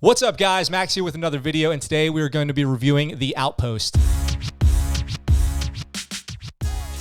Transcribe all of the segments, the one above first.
What's up, guys? Max here with another video, and today we are going to be reviewing The Outpost.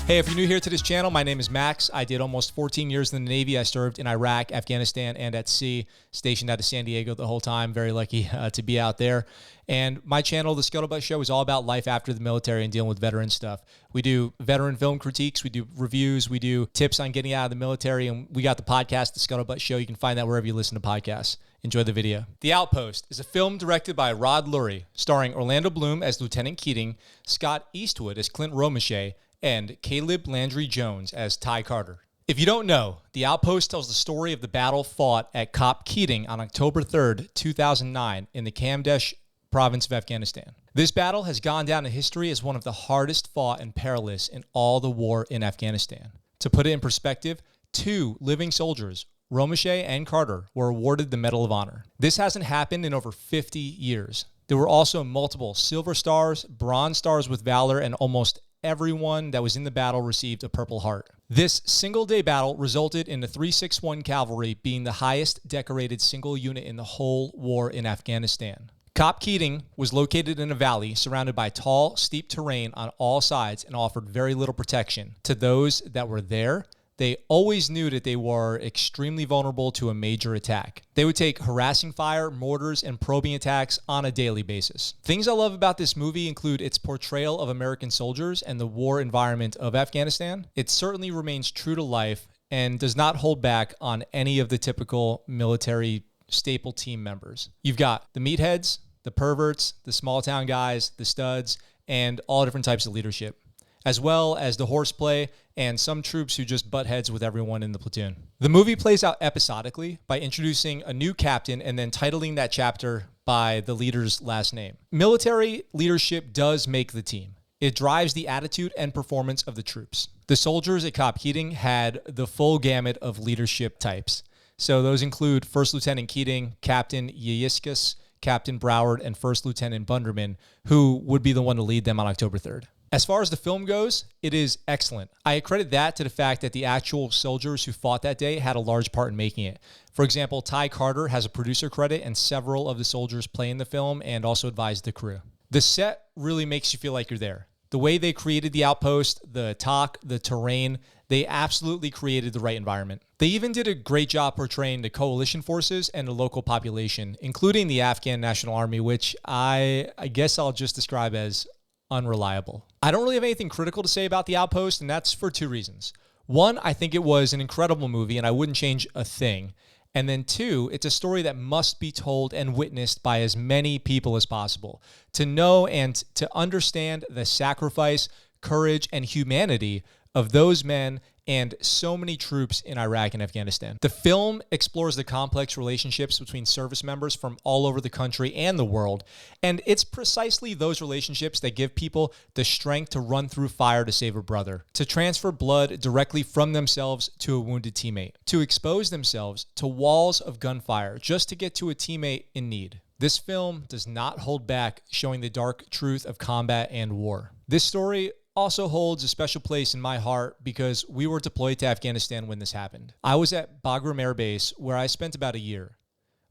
Hey, if you're new here to this channel, my name is Max. I did almost 14 years in the Navy. I served in Iraq, Afghanistan, and at sea, stationed out of San Diego the whole time. Very lucky to be out there. And my channel, The ScuttleButt Show, is all about life after the military and dealing with veteran stuff. We do veteran film critiques, we do reviews, we do tips on getting out of the military, and we got the podcast, The ScuttleButt Show. You can find that wherever you listen to podcasts. Enjoy the video. The Outpost is a film directed by Rod Lurie, starring Orlando Bloom as Lieutenant Keating, Scott Eastwood as Clint Romeshay, and Caleb Landry Jones as Ty Carter. If you don't know, The Outpost tells the story of the battle fought at COP Keating on October 3rd, 2009 in the Kamdesh province of Afghanistan. This battle has gone down in history as one of the hardest fought and perilous in all the war in Afghanistan. To put it in perspective, 2 living soldiers, Romeshay and Carter, were awarded the Medal of Honor. This hasn't happened in over 50 years. There were also multiple Silver Stars, Bronze Stars with Valor, and almost everyone that was in the battle received a Purple Heart. This single-day battle resulted in the 361 Cavalry being the highest decorated single unit in the whole war in Afghanistan. COP Keating was located in a valley surrounded by tall, steep terrain on all sides and offered very little protection to those that were there. They always knew that they were extremely vulnerable to a major attack. They would take harassing fire, mortars, and probing attacks on a daily basis. Things I love about this movie include its portrayal of American soldiers and the war environment of Afghanistan. It certainly remains true to life and does not hold back on any of the typical military staple team members. You've got the meatheads, the perverts, the small town guys, the studs, and all different types of leadership, as well as the horseplay and some troops who just butt heads with everyone in the platoon. The movie plays out episodically by introducing a new captain and then titling that chapter by the leader's last name. Military leadership does make the team. It drives the attitude and performance of the troops. The soldiers at COP Keating had the full gamut of leadership types. So those include First Lieutenant Keating, Captain Yiskus, Captain Broward, and First Lieutenant Bunderman, who would be the one to lead them on October 3rd. As far as the film goes, it is excellent. I accredit that to the fact that the actual soldiers who fought that day had a large part in making it. For example, Ty Carter has a producer credit, and several of the soldiers play in the film and also advised the crew. The set really makes you feel like you're there. The way they created the outpost, the talk, the terrain, they absolutely created the right environment. They even did a great job portraying the coalition forces and the local population, including the Afghan National Army, which I guess I'll just describe as unreliable. I don't really have anything critical to say about The Outpost, and that's for 2 reasons. 1, I think it was an incredible movie, and I wouldn't change a thing. And then 2, it's a story that must be told and witnessed by as many people as possible to know and to understand the sacrifice, courage, and humanity of those men and so many troops in Iraq and Afghanistan. The film explores the complex relationships between service members from all over the country and the world, and it's precisely those relationships that give people the strength to run through fire to save a brother, to transfer blood directly from themselves to a wounded teammate, to expose themselves to walls of gunfire just to get to a teammate in need. This film does not hold back, showing the dark truth of combat and war. This story also holds a special place in my heart because we were deployed to Afghanistan when this happened. I was at Bagram Air Base, where I spent about a year.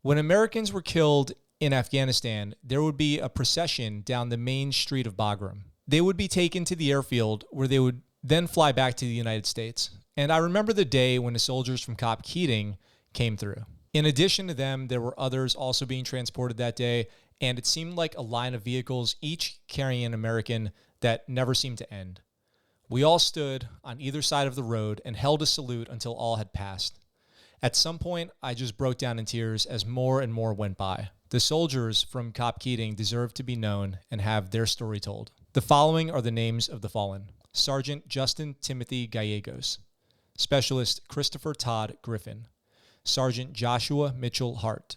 When Americans were killed in Afghanistan, there would be a procession down the main street of Bagram. They would be taken to the airfield, where they would then fly back to the United States. And I remember the day when the soldiers from COP Keating came through. In addition to them, there were others also being transported that day, and it seemed like a line of vehicles, each carrying an American, that never seemed to end. We all stood on either side of the road and held a salute until all had passed. At some point, I just broke down in tears as more and more went by. The soldiers from COP Keating deserve to be known and have their story told. The following are the names of the fallen: Sergeant Justin Timothy Gallegos, Specialist Christopher Todd Griffin, Sergeant Joshua Mitchell Hart,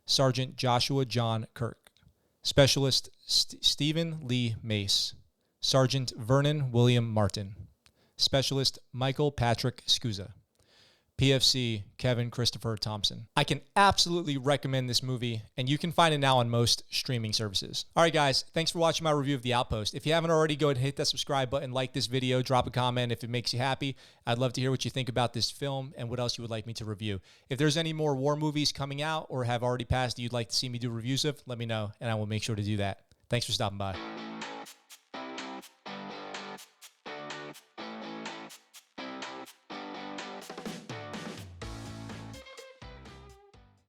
Sergeant Joshua John Kirk, Specialist Stephen Lee Mace, Sergeant Vernon William Martin, Specialist Michael Patrick Scusa, PFC, Kevin Christopher Thompson. I can absolutely recommend this movie, and you can find it now on most streaming services. All right, guys, thanks for watching my review of The Outpost. If you haven't already, go ahead and hit that subscribe button, like this video, drop a comment if it makes you happy. I'd love to hear what you think about this film and what else you would like me to review. If there's any more war movies coming out or have already passed that you'd like to see me do reviews of, let me know, and I will make sure to do that. Thanks for stopping by.